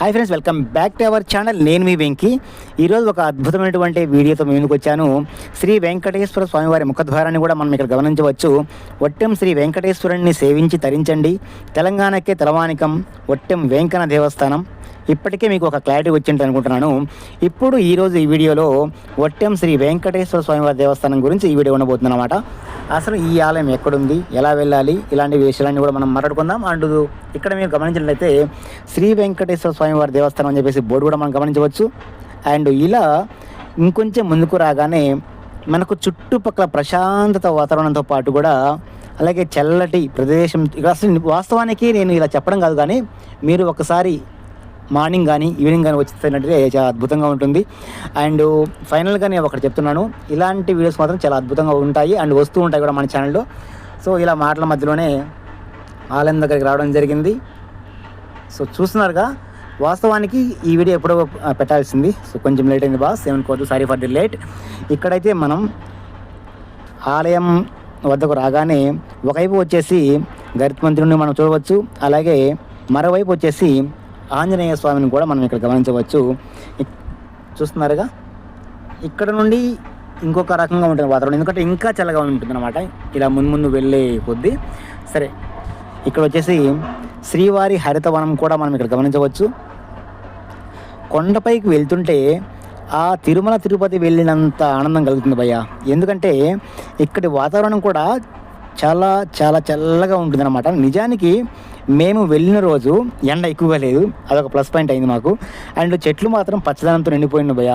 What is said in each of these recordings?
Hi friends, welcome back to our channel. నేను మీ వెంకీ. ఈరోజు ఒక అద్భుతమైనటువంటి వీడియోతో ముందుకు వచ్చాను. శ్రీ వెంకటేశ్వర స్వామివారి ముఖద్వారాన్ని కూడా మనం ఇక్కడ గమనించవచ్చు. ఒట్టెం శ్రీ వెంకటేశ్వరుణ్ణి సేవించి తరించండి. తెలంగాణకే తలవానికం ఒట్టెం వెంకన్న దేవస్థానం. ఇప్పటికే మీకు ఒక క్లారిటీ వచ్చింది అనుకుంటున్నాను. ఇప్పుడు ఈరోజు ఈ వీడియోలో ఒట్టెం శ్రీ వెంకటేశ్వర స్వామివారి దేవస్థానం గురించి ఈ వీడియో ఉండబోతుంది అనమాట. అసలు ఈ ఆలయం ఎక్కడుంది, ఎలా వెళ్ళాలి, ఇలాంటి విషయాలన్నీ కూడా మనం మాట్లాడుకుందాం. అండ్ ఇక్కడ మీరు గమనించినట్లయితే శ్రీ వెంకటేశ్వర స్వామివారి దేవస్థానం అని చెప్పేసి బోర్డు కూడా మనం గమనించవచ్చు. అండ్ ఇలా ఇంకొంచెం ముందుకు రాగానే మనకు చుట్టుపక్కల ప్రశాంతత వాతావరణంతో పాటు కూడా అలాగే చల్లటి ప్రదేశం. అసలు వాస్తవానికి నేను ఇలా చెప్పడం కాదు, కానీ మీరు ఒకసారి మార్నింగ్ కానీ ఈవినింగ్ కానీ వచ్చినట్టే చాలా అద్భుతంగా ఉంటుంది. అండ్ ఫైనల్గా నేను ఒకటి చెప్తున్నాను, ఇలాంటి వీడియోస్ మాత్రం చాలా అద్భుతంగా ఉంటాయి అండ్ వస్తూ ఉంటాయి కూడా మన ఛానల్లో. సో ఇలా మాటల మధ్యలోనే ఆలయం దగ్గరికి రావడం జరిగింది. సో చూస్తున్నారుగా, వాస్తవానికి ఈ వీడియో ఎప్పుడో పెట్టాల్సింది. సో కొంచెం లేట్ అయింది బాస్, ఏమనుకోవద్దు, సారీ ఫర్ ది లేట్. ఇక్కడైతే మనం ఆలయం వద్దకు రాగానే ఒకవైపు వచ్చేసి గరుత్మంతుడిని మంత్రుని మనం చూడవచ్చు, అలాగే మరోవైపు వచ్చేసి ఆంజనేయ స్వామిని కూడా మనం ఇక్కడ గమనించవచ్చు. చూస్తున్నారుగా, ఇక్కడ నుండి ఇంకొక రకంగా ఉంటుంది వాతావరణం, ఎందుకంటే ఇంకా చల్లగా ఉంటుంది అనమాట ఇలా ముందు వెళ్ళే కొద్దీ. సరే, ఇక్కడ వచ్చేసి శ్రీవారి హరితవనం కూడా మనం ఇక్కడ గమనించవచ్చు. కొండపైకి వెళ్తుంటే ఆ తిరుమల తిరుపతి వెళ్ళినంత ఆనందం కలుగుతుంది భయ్య. ఎందుకంటే ఇక్కడి వాతావరణం కూడా చాలా చాలా చల్లగా ఉంటుంది అనమాట. నిజానికి మేము వెళ్ళిన రోజు ఎండ ఎక్కువగా లేదు, అదొక ప్లస్ పాయింట్ అయింది మాకు. అండ్ చెట్లు మాత్రం పచ్చదనంతో నిండిపోయింది భయ్య.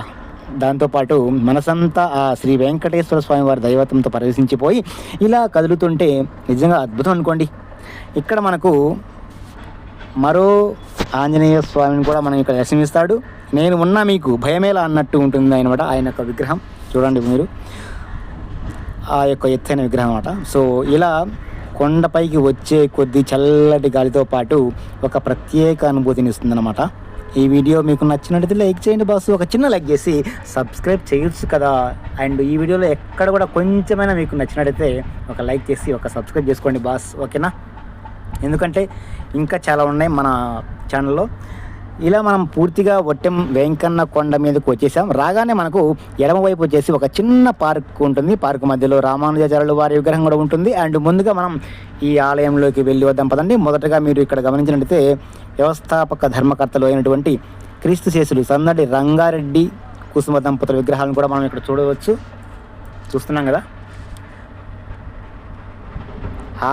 దాంతోపాటు మనసంతా ఆ శ్రీ వెంకటేశ్వర స్వామి వారి దైవత్వంతో ప్రవేశించిపోయి ఇలా కదులుతుంటే నిజంగా అద్భుతం అనుకోండి. ఇక్కడ మనకు మరో ఆంజనేయ స్వామిని కూడా మనం ఇక్కడ దర్శనమిస్తాడు. నేను ఉన్నా మీకు భయమేలా అన్నట్టు ఉంటుంది అనమాట ఆయన యొక్క విగ్రహం. చూడండి మీరు, ఆ యొక్క ఎత్తైన విగ్రహం అన్నమాట. సో ఇలా కొండపైకి వచ్చే కొద్ది చల్లటి గాలితో పాటు ఒక ప్రత్యేక అనుభూతిని ఇస్తుందన్నమాట. ఈ వీడియో మీకు నచ్చినట్లయితే లైక్ చేయండి బాస్, ఒక చిన్న లైక్ చేసి సబ్స్క్రైబ్ చేయొచ్చు కదా. అండ్ ఈ వీడియోలో ఎక్కడ కూడా కొంచెమైనా మీకు నచ్చినట్లయితే ఒక లైక్ చేసి ఒక సబ్స్క్రైబ్ చేసుకోండి బాస్, ఓకేనా? ఎందుకంటే ఇంకా చాలా ఉన్నాయి మన ఛానల్లో. ఇలా మనం పూర్తిగా ఒట్టెం వెంకన్న కొండ మీదకి వచ్చేసాం. రాగానే మనకు ఎడమవైపు వచ్చేసి ఒక చిన్న పార్క్ ఉంటుంది. పార్క్ మధ్యలో రామానుజాచార్యుల వారి విగ్రహం కూడా ఉంటుంది. అండ్ ముందుగా మనం ఈ ఆలయంలోకి వెళ్ళి వద్దాం పదండి. మొదటగా మీరు ఇక్కడ గమనించినట్లయితే వ్యవస్థాపక ధర్మకర్తలు అయినటువంటి క్రీస్తు శేషులు సన్నడి రంగారెడ్డి కుసుమ దంపతుల విగ్రహాలను కూడా మనం ఇక్కడ చూడవచ్చు. చూస్తున్నాం కదా,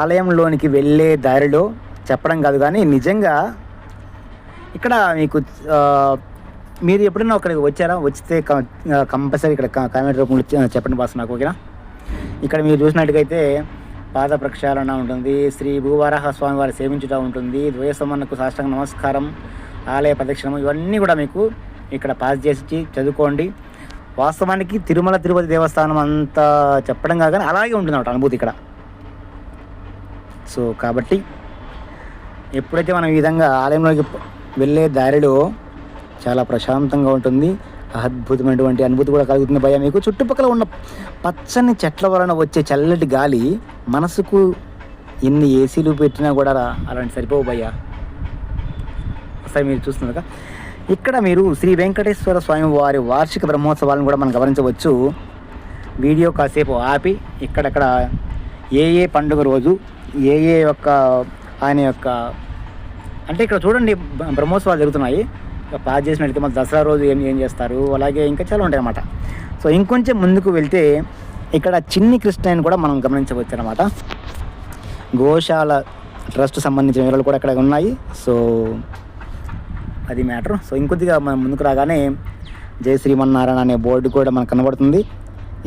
ఆలయంలోనికి వెళ్ళే దారిలో చెప్పడం కాదు కానీ నిజంగా ఇక్కడ మీకు మీరు ఎప్పుడైనా అక్కడికి వచ్చారా? వచ్చితే కంపల్సరీ ఇక్కడ కామెంట్ రూపంలో చెప్పండి బాస్ నాకు, ఓకేనా? ఇక్కడ మీరు చూసినట్టుగైతే పాద ప్రక్షాళన ఉంటుంది, శ్రీ భూవరాహ స్వామి వారి సేవించుట ఉంటుంది, ద్వయసమన్నకు సాష్టాంగ నమస్కారం, ఆలయ ప్రదక్షిణం, ఇవన్నీ కూడా మీకు ఇక్కడ పాస్ చేసి చదువుకోండి. వాస్తవానికి తిరుమల తిరుపతి దేవస్థానం అంతా చెప్పడం కాదు, అలాగే ఉంటుంది అన్నమాట అనుభూతి ఇక్కడ. సో కాబట్టి ఎప్పుడైతే మనం ఈ విధంగా ఆలయంలోకి వెళ్ళే దారిలో చాలా ప్రశాంతంగా ఉంటుంది, అద్భుతమైనటువంటి అనుభూతి కూడా కలుగుతుంది భయ్య మీకు. చుట్టుపక్కల ఉన్న పచ్చని చెట్ల వలన వచ్చే చల్లటి గాలి మనసుకు ఎన్ని ఏసీలు పెట్టినా కూడా అలాంటి సరిపోవు భయ్య. ఒకసారి మీరు చూస్తున్నారు ఇక్కడ మీరు శ్రీ వెంకటేశ్వర స్వామి వారి వార్షిక బ్రహ్మోత్సవాలను కూడా మనం గమనించవచ్చు. వీడియో కాసేపు ఆపి ఇక్కడక్కడ ఏ పండుగ రోజు ఏ యొక్క ఆయన యొక్క అంటే ఇక్కడ చూడండి బ్రహ్మోత్సవాలు జరుగుతున్నాయి. పాస్ చేసినట్లయితే మన దసరా రోజు ఏం చేస్తారు, అలాగే ఇంకా చాలా ఉంటాయి అన్నమాట. సో ఇంకొంచెం ముందుకు వెళ్తే ఇక్కడ చిన్ని కృష్ణని కూడా మనం గమనించవచ్చు అన్నమాట. గోశాల ట్రస్ట్ సంబంధించిన వివరాలు కూడా ఇక్కడ ఉన్నాయి. సో అది మ్యాటర్. సో ఇంకొద్దిగా మనం ముందుకు రాగానే జై శ్రీమన్నారాయణ అనే బోర్డు కూడా మనకు కనబడుతుంది.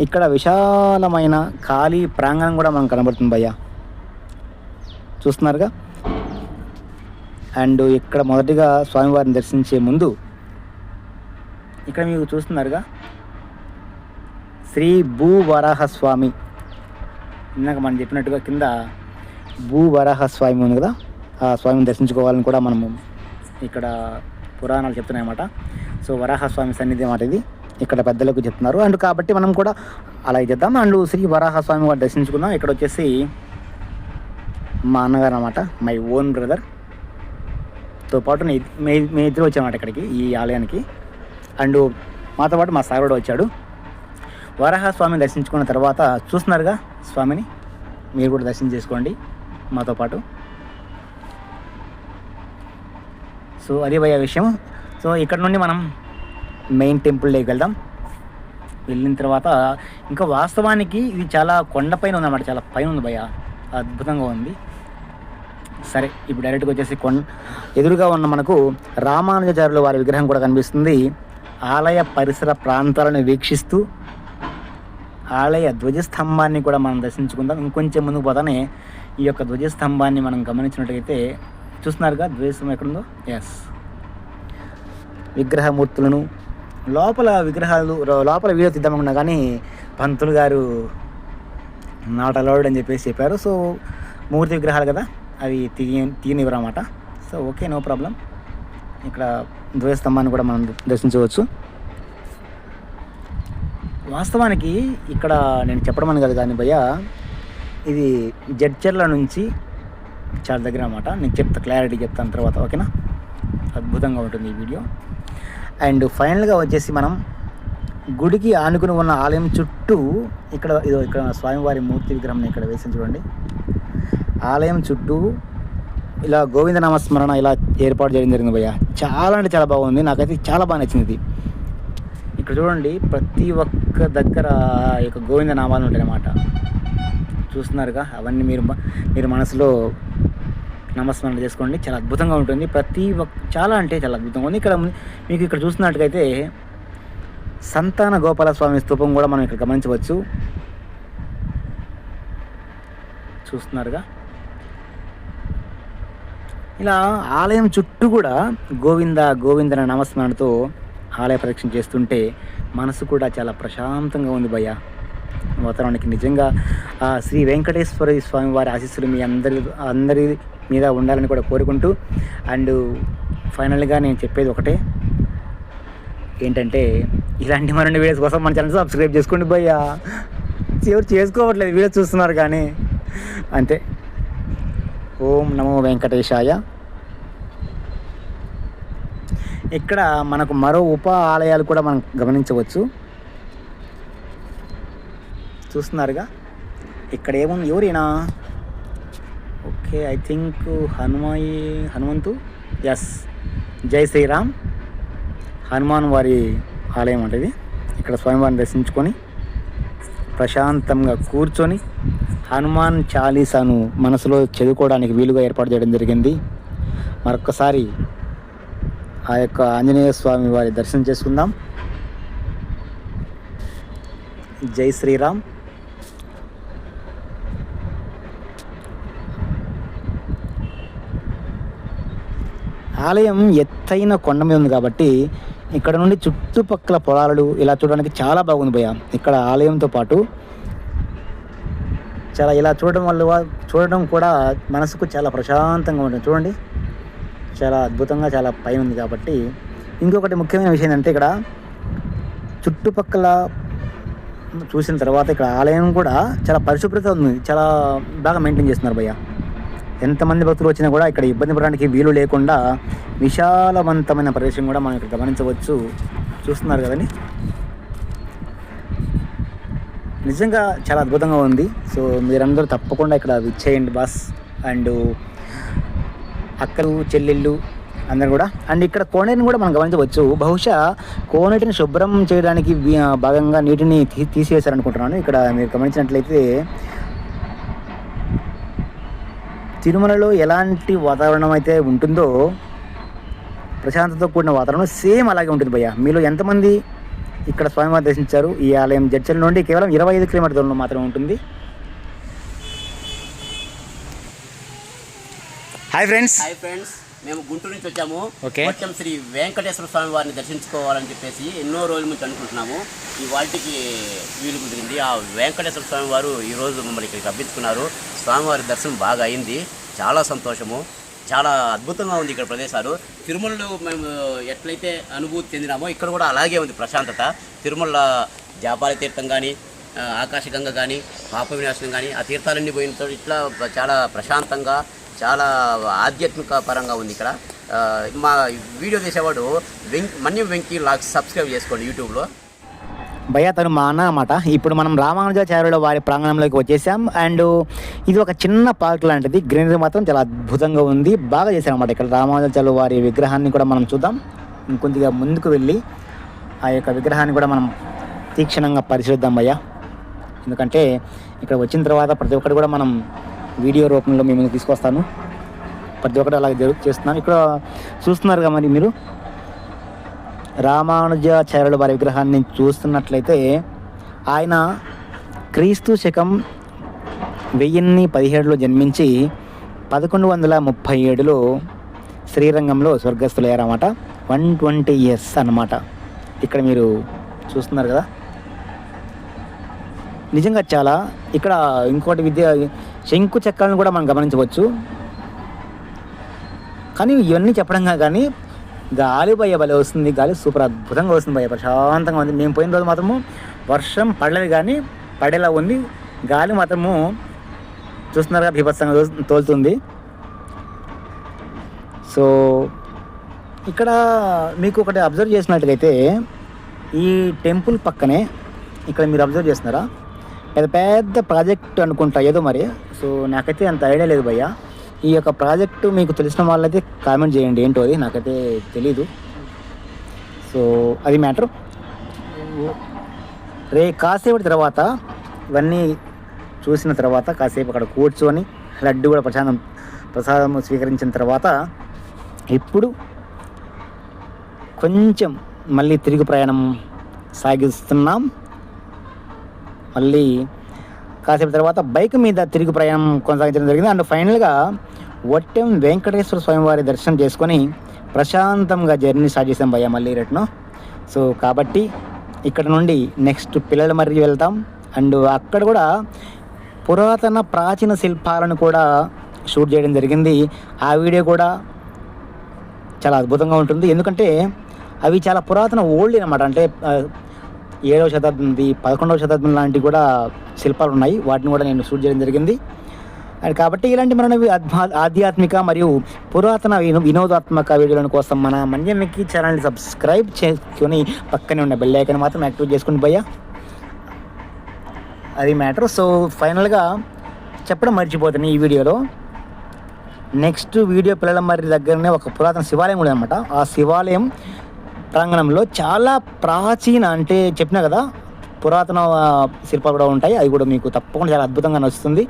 ఇక్కడ విశాలమైన ఖాళీ ప్రాంగణం కూడా మనకు కనబడుతుంది భయ్య. చూస్తున్నారుగా. అండ్ ఇక్కడ మొదటిగా స్వామివారిని దర్శించే ముందు ఇక్కడ మీకు చూస్తున్నారుగా శ్రీ భూవరాహ స్వామి, ఇందాక మనం చెప్పినట్టుగా కింద భూవరాహ స్వామి ఉంది కదా, ఆ స్వామిని దర్శించుకోవాలని కూడా మనము ఇక్కడ పురాణాలు చెప్తున్నాయి అన్నమాట. సో వరాహస్వామి సన్నిధి అన్నమాట ఇది, ఇక్కడ పెద్దలకు చెప్తున్నారు. అండ్ కాబట్టి మనం కూడా అలాగే చేద్దాం. అండ్ శ్రీ వరాహస్వామి వారు దర్శించుకుందాం. ఇక్కడ వచ్చేసి మా అన్నగారు అన్నమాట, మై ఓన్ బ్రదర్. తో పాటు మేము ఇద్దరు వచ్చామన్నమాట ఇక్కడికి, ఈ ఆలయానికి. అండ్ మాతో పాటు మా సార్ కూడా వచ్చాడు. వరాహస్వామిని దర్శించుకున్న తర్వాత చూస్తున్నారుగా స్వామిని, మీరు కూడా దర్శనం చేసుకోండి మాతో పాటు. సో అదే భయ్య విషయం. సో ఇక్కడ నుండి మనం మెయిన్ టెంపుల్లోకి వెళ్దాం. వెళ్ళిన తర్వాత ఇంకా వాస్తవానికి ఇది చాలా కొండపైన ఉందన్నమాట, చాలా పైన ఉంది భయ్య, అద్భుతంగా ఉంది. సరే ఇప్పుడు డైరెక్ట్గా వచ్చేసి ఎదురుగా ఉన్న మనకు రామానుజాచార్యుల వారి విగ్రహం కూడా కనిపిస్తుంది. ఆలయ పరిసర ప్రాంతాలను వీక్షిస్తూ ఆలయ ధ్వజస్తంభాన్ని కూడా మనం దర్శించుకుందాం. ఇంకొంచెం ముందుకు పోతానే ఈ యొక్క ధ్వజస్తంభాన్ని మనం గమనించినట్లయితే చూస్తున్నారుగా ధ్వజస్తంభం ఎక్కడుందో. ఎస్, విగ్రహమూర్తులను లోపల వీడియో తీద్దామనుకున్నా కానీ పంతులు గారు నాట్ అలౌడ్ అని చెప్పారు. సో మూర్తి విగ్రహాలు కదా, అవి తీయనివ్వరు అన్నమాట. So okay, no problem. ఇక్కడ ధ్వజస్తంభాన్ని కూడా మనం దర్శించవచ్చు. వాస్తవానికి ఇక్కడ నేను చెప్పడం అని కాదు కానీ భయ్య, ఇది జడ్చర్ల నుంచి చాలా దగ్గర అన్నమాట. నేను క్లారిటీ చెప్తాను తర్వాత, ఓకేనా? అద్భుతంగా ఉంటుంది ఈ వీడియో. అండ్ ఫైనల్గా వచ్చేసి మనం గుడికి ఆనుకుని ఉన్న ఆలయం చుట్టూ ఇక్కడ స్వామివారి మూర్తి విగ్రహం ఇక్కడ వేసి చూడండి. ఆలయం చుట్టూ ఇలా గోవింద నామస్మరణ ఇలా ఏర్పాటు చేయడం జరిగింది భయ్య. చాలా అంటే చాలా బాగుంది, నాకైతే చాలా బాగా నచ్చింది ఇది. ఇక్కడ చూడండి, ప్రతి ఒక్క దగ్గర ఈ యొక్క గోవింద నామాలు ఉంటాయి అన్నమాట. చూస్తున్నారుగా, అవన్నీ మీరు మనసులో నామస్మరణ చేసుకోండి. చాలా అద్భుతంగా ఉంటుంది. చాలా అంటే చాలా అద్భుతంగా ఉంది. మీకు ఇక్కడ చూస్తున్నట్టుగైతే సంతాన గోపాల స్వామి స్తూపం కూడా మనం ఇక్కడ గమనించవచ్చు. చూస్తున్నారుగా, ఇలా ఆలయం చుట్టూ కూడా గోవింద గోవిందన నామస్మరణతో ఆలయ ప్రదక్షిణ చేస్తుంటే మనసు కూడా చాలా ప్రశాంతంగా ఉంది భయ్య. వాతావరణానికి నిజంగా శ్రీ వెంకటేశ్వర స్వామి వారి ఆశీస్సులు మీ అందరి మీద ఉండాలని కూడా కోరుకుంటూ, అండ్ ఫైనల్గా నేను చెప్పేది ఒకటే ఏంటంటే, ఇలాంటి మరిన్ని వీడియోస్ కోసం మన ఛానల్ సబ్స్క్రైబ్ చేసుకోండి భయ్య. ఎవరు చేసుకోవట్లేదు, వీడియోస్ చూస్తున్నారు కానీ అంతే. ఓం నమో వెంకటేశాయ. ఇక్కడ మనకు మరో ఉప ఆలయాలు కూడా మనం గమనించవచ్చు. చూస్తున్నారుగా, ఇక్కడ ఏముంది, ఎవరైనా okay, I think Hanumanthu, yes, జై శ్రీరామ్ హనుమాన్ వారి ఆలయం అంటే ఇక్కడ స్వామివారిని దర్శించుకొని ప్రశాంతంగా కూర్చొని హనుమాన్ చాలీసాను మనసులో చదువుకోవడానికి వీలుగా ఏర్పాటు చేయడం జరిగింది. మరొక్కసారి ఆ యొక్క ఆంజనేయ స్వామి వారి దర్శనం చేసుకుందాం. జై శ్రీరామ్. ఆలయం ఎత్తైన కొండ మీద ఉంది కాబట్టి ఇక్కడ నుండి చుట్టుపక్కల పొలాలు ఇలా చూడడానికి చాలా బాగుంది భయ్య. ఇక్కడ ఆలయంతో పాటు చాలా ఇలా చూడడం కూడా మనసుకు చాలా ప్రశాంతంగా ఉంటుంది. చూడండి, చాలా అద్భుతంగా చాలా పైన ఉంది కాబట్టి. ఇంకొకటి ముఖ్యమైన విషయం ఏంటంటే, ఇక్కడ చుట్టుపక్కల చూసిన తర్వాత ఇక్కడ ఆలయం కూడా చాలా పరిశుభ్రత ఉంది, చాలా బాగా మెయింటైన్ చేస్తున్నారు భయ్య. ఎంతమంది భక్తులు వచ్చినా కూడా ఇక్కడ ఇబ్బంది పడడానికి వీలు లేకుండా విశాలవంతమైన ప్రదేశం కూడా మనం ఇక్కడ గమనించవచ్చు. చూస్తున్నారు కదండి, నిజంగా చాలా అద్భుతంగా ఉంది. సో మీరందరూ తప్పకుండా ఇక్కడ విచ్చేయండి బాస్. అండ్ అక్కలు చెల్లెళ్ళు అందరు కూడా. అండ్ ఇక్కడ కోనేటిని కూడా మనం గమనించవచ్చు. బహుశా కోనేటిని శుభ్రం చేయడానికి భాగంగా నీటిని తీసివేశారనుకుంటున్నాను. ఇక్కడ మీరు గమనించినట్లయితే తిరుమలలో ఎలాంటి వాతావరణం అయితే ఉంటుందో, ప్రశాంతతతో కూడిన వాతావరణం సేమ్ అలాగే ఉంటుంది భయ్య. మీలో ఎంతమంది ఇక్కడ స్వామివారిని దర్శించారు? ఈ ఆలయం జడ్చర్ల నుండి కేవలం 25 కిలోమీటర్ల దూరంలో మాత్రమే ఉంటుంది. హాయ్ ఫ్రెండ్స్, మేము గుంటూరు నుంచి వచ్చాము. ఓకే, శ్రీ వెంకటేశ్వర స్వామి వారిని దర్శించుకోవాలని చెప్పేసి ఎన్నో రోజుల నుంచి అనుకుంటున్నాము. ఈ వాటికి వీలు కుదిరింది. ఆ వెంకటేశ్వర స్వామి వారు ఈరోజు మమ్మల్ని ఇక్కడికి రప్పించుకున్నారు. స్వామివారి దర్శనం బాగా అయింది, చాలా సంతోషము. చాలా అద్భుతంగా ఉంది ఇక్కడ ప్రదేశాలు. తిరుమలలో మేము ఎట్లయితే అనుభూతి చెందినామో ఇక్కడ కూడా అలాగే ఉంది ప్రశాంతత. తిరుమల జాపాల తీర్థం కానీ, ఆకాశగంగ కానీ, పాప వినాశనం కానీ, ఆ తీర్థాలన్నీ పోయిన ఇట్లా చాలా ప్రశాంతంగా, చాలా ఆధ్యాత్మిక పరంగా ఉంది ఇక్కడ. మా వీడియో తీసేవాడు మన్యం వెంకీ లాగ్స్ సబ్స్క్రైబ్ చేసుకోండి యూట్యూబ్లో. భయ్య తను మా అన్న అన్నమాట. ఇప్పుడు మనం రామానుజాచార్యుల వారి ప్రాంగణంలోకి వచ్చేసాం. అండ్ ఇది ఒక చిన్న పార్క్ లాంటిది, గ్రీనరీ మాత్రం చాలా అద్భుతంగా ఉంది, బాగా చేశారన్నమాట. ఇక్కడ రామానుజాచార్యుల వారి విగ్రహాన్ని కూడా మనం చూద్దాం. ఇంకొద్దిగా ముందుకు వెళ్ళి ఆ యొక్క విగ్రహాన్ని కూడా మనం తీక్షణంగా పరిశీలిద్దాం భయ్య. ఎందుకంటే ఇక్కడ వచ్చిన తర్వాత ప్రతి ఒక్కటి కూడా మనం వీడియో రూపంలో మీ ముందు తీసుకొస్తాను. ప్రతి ఒక్కటి అలాగే చేస్తున్నాను. ఇక్కడ చూస్తున్నారుగా మరి మీరు రామానుజాచార్యుల వారి విగ్రహాన్ని చూస్తున్నట్లయితే ఆయన క్రీస్తు శకం 1017లో జన్మించి 1137లో శ్రీరంగంలో స్వర్గస్థులయ్యారన్నమాట. 120 years అన్నమాట. ఇక్కడ మీరు చూస్తున్నారు కదా, నిజంగా చాలా. ఇక్కడ ఇంకోటి శంకు చక్రాలను కూడా మనం గమనించవచ్చు. కానీ ఇవన్నీ చెప్పడం కానీ గాలి భయ్య భలే వస్తుంది, గాలి సూపర్ అద్భుతంగా వస్తుంది భయ్య, ప్రశాంతంగా ఉంది. మేము పోయిన రోజు మాత్రము వర్షం పడలేదు కానీ పడేలా ఉంది, గాలి మాత్రము చూస్తున్నారుగా బీభత్సంగా తోలుతుంది. సో ఇక్కడ మీకు ఒకటి అబ్జర్వ్ చేసినట్లయితే ఈ టెంపుల్ పక్కనే ఇక్కడ మీరు అబ్జర్వ్ చేస్తున్నారా, పెద్ద పెద్ద ప్రాజెక్ట్ అనుకుంటా ఏదో మరి. సో నాకైతే అంత ఐడియా లేదు భయ్య. ఈ యొక్క ప్రాజెక్టు మీకు తెలిసిన వాళ్ళైతే కామెంట్ చేయండి, ఏంటో అది నాకైతే తెలీదు. సో అది మ్యాటర్. కాసేపటి తర్వాత ఇవన్నీ చూసిన తర్వాత కాసేపు అక్కడ కూర్చొని లడ్డు కూడా ప్రసాదం స్వీకరించిన తర్వాత ఇప్పుడు కొంచెం మళ్ళీ తిరిగి ప్రయాణం సాగిస్తున్నాం. మళ్ళీ కాసేపు తర్వాత బైక్ మీద తిరిగి ప్రయాణం కొనసాగించడం జరిగింది. అండ్ ఫైనల్గా వట్టెం వెంకటేశ్వర స్వామివారి దర్శనం చేసుకొని ప్రశాంతంగా జర్నీ స్టార్ట్ చేసాం భయ్య మళ్ళీ రిటర్న్. సో కాబట్టి ఇక్కడ నుండి నెక్స్ట్ పిల్లల మర్రి వెళ్తాం. అండ్ అక్కడ కూడా పురాతన ప్రాచీన శిల్పాలను కూడా షూట్ చేయడం జరిగింది. ఆ వీడియో కూడా చాలా అద్భుతంగా ఉంటుంది, ఎందుకంటే అవి చాలా పురాతన ఓల్డ్ అనమాట. అంటే 7వ శతాబ్దంది 11వ శతాబ్దం లాంటి కూడా శిల్పాలు ఉన్నాయి, వాటిని కూడా నేను షూట్ చేయడం జరిగింది. అండ్ కాబట్టి ఇలాంటి మన ఆధ్యాత్మిక మరియు పురాతన వినోదాత్మక వీడియోల కోసం మన మన్యం వెంకీ ఛానల్ని సబ్స్క్రైబ్ చేసుకొని పక్కనే ఉన్న బెల్ ఐకాన్ మాత్రం యాక్టివేట్ చేసుకుని భయ్య, అది మ్యాటర్. సో ఫైనల్గా చెప్పడం మర్చిపోతాను ఈ వీడియోలో, నెక్స్ట్ వీడియో పిల్లల మరి దగ్గరనే ఒక పురాతన శివాలయం కూడా అనమాట. ఆ శివాలయం ప్రాంగణంలో చాలా ప్రాచీన, అంటే చెప్పినా కదా పురాతన శిల్పాలు కూడా ఉంటాయి, అవి కూడా మీకు తప్పకుండా చాలా అద్భుతంగా నచ్చుతుంది.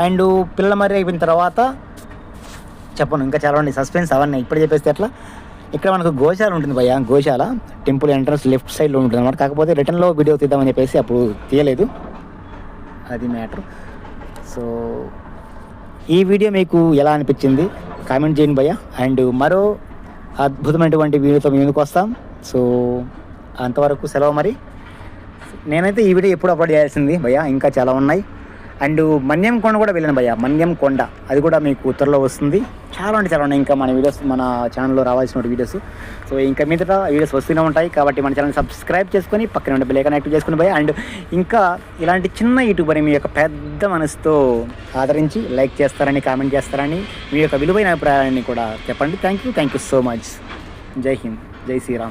అండ్ పిల్లల మరి అయిపోయిన తర్వాత చెప్పను, ఇంకా చాలా ఉన్నాయి సస్పెన్స్, అవన్నీ ఇప్పుడు చెప్పేస్తే ఎట్లా. ఇక్కడ మనకు గోశాల ఉంటుంది భయ్య, గోశాల టెంపుల్ ఎంట్రన్స్ లెఫ్ట్ సైడ్లో ఉంటుంది అనమాట. కాకపోతే రిటర్న్లో వీడియో తీద్దామని చెప్పేసి అప్పుడు తీయలేదు, అది మ్యాటర్. సో ఈ వీడియో మీకు ఎలా అనిపించింది కామెంట్ చేయండి భయ్య. అండ్ మరో అద్భుతమైనటువంటి వీడియోతో మేము ముందుకు వస్తాం. సో అంతవరకు సెలవు మరి. నేనైతే ఈ వీడియో ఎప్పుడు అప్లోడ్ చేయాల్సింది భయ్య, ఇంకా చాలా ఉన్నాయి. అండ్ మన్యం కొండ కూడా వెళ్ళాను భయ్య, మన్యం కొండ అది కూడా మీకు ఉత్తర్లో వస్తుంది. చాలా అంటే చాలా ఉన్నాయి ఇంకా మన వీడియోస్, మన ఛానల్లో రావాల్సిన వీడియోస్. సో ఇంకా మీదట వీడియోస్ వస్తూనే ఉంటాయి, కాబట్టి మన ఛానల్ సబ్స్క్రైబ్ చేసుకొని పక్కన ఉండే బెల్ ఐకాన్ యాక్టివ్ చేసుకుని భయ్య. అండ్ ఇంకా ఇలాంటి చిన్న యూట్యూబర్ని మీ యొక్క పెద్ద మనసుతో ఆదరించి లైక్ చేస్తారని, కామెంట్ చేస్తారని, మీ యొక్క విలువైన అభిప్రాయాన్ని కూడా చెప్పండి. Thank you so much. జై హింద్, జై శ్రీరామ్.